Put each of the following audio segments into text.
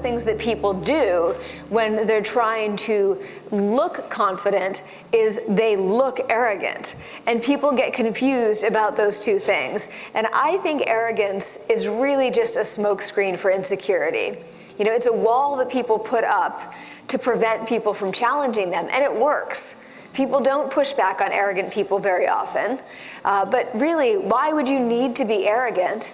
things that people do when they're trying to look confident is they look arrogant. And people get confused about those two things. And I think arrogance is really just a smokescreen for insecurity. You know, it's a wall that people put up to prevent people from challenging them, and it works. People don't push back on arrogant people very often. But really, why would you need to be arrogant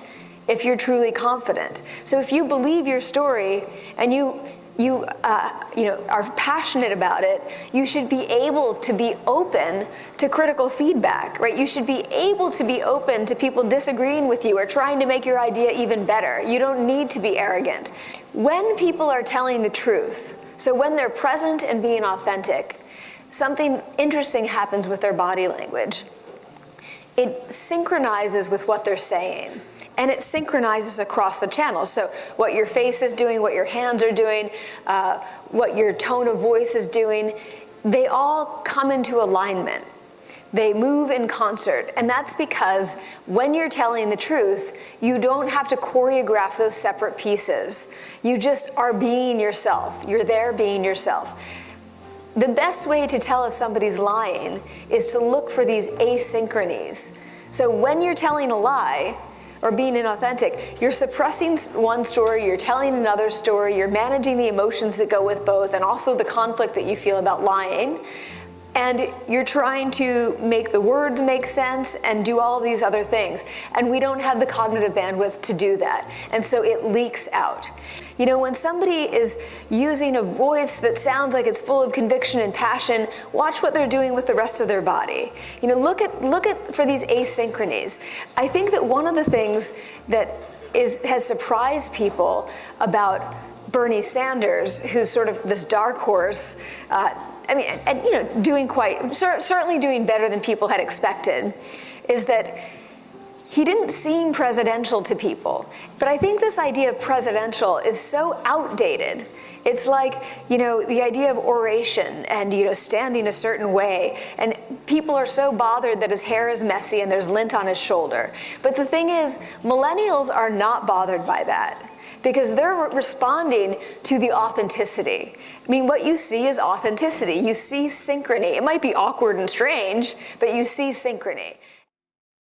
if you're truly confident? So if you believe your story and you are passionate about it, you should be able to be open to critical feedback, right? You should be able to be open to people disagreeing with you or trying to make your idea even better. You don't need to be arrogant. When people are telling the truth, so when they're present and being authentic, something interesting happens with their body language. It synchronizes with what they're saying. And it synchronizes across the channels. So what your face is doing, what your hands are doing, what your tone of voice is doing, they all come into alignment. They move in concert. And that's because when you're telling the truth, you don't have to choreograph those separate pieces. You just are being yourself. You're there being yourself. The best way to tell if somebody's lying is to look for these asynchronies. So when you're telling a lie, or being inauthentic, you're suppressing one story, you're telling another story, you're managing the emotions that go with both, and also the conflict that you feel about lying. And you're trying to make the words make sense and do all of these other things. And we don't have the cognitive bandwidth to do that. And so it leaks out. You know, when somebody is using a voice that sounds like it's full of conviction and passion, watch what they're doing with the rest of their body. You know, look at for these asynchronies. I think that one of the things that has surprised people about Bernie Sanders, who's sort of this dark horse, certainly doing better than people had expected, is that he didn't seem presidential to people. But I think this idea of presidential is so outdated. It's like, you know, the idea of oration and, you know, standing a certain way. And people are so bothered that his hair is messy and there's lint on his shoulder. But the thing is, millennials are not bothered by that, because they're responding to the authenticity. I mean, what you see is authenticity. You see synchrony. It might be awkward and strange, but you see synchrony.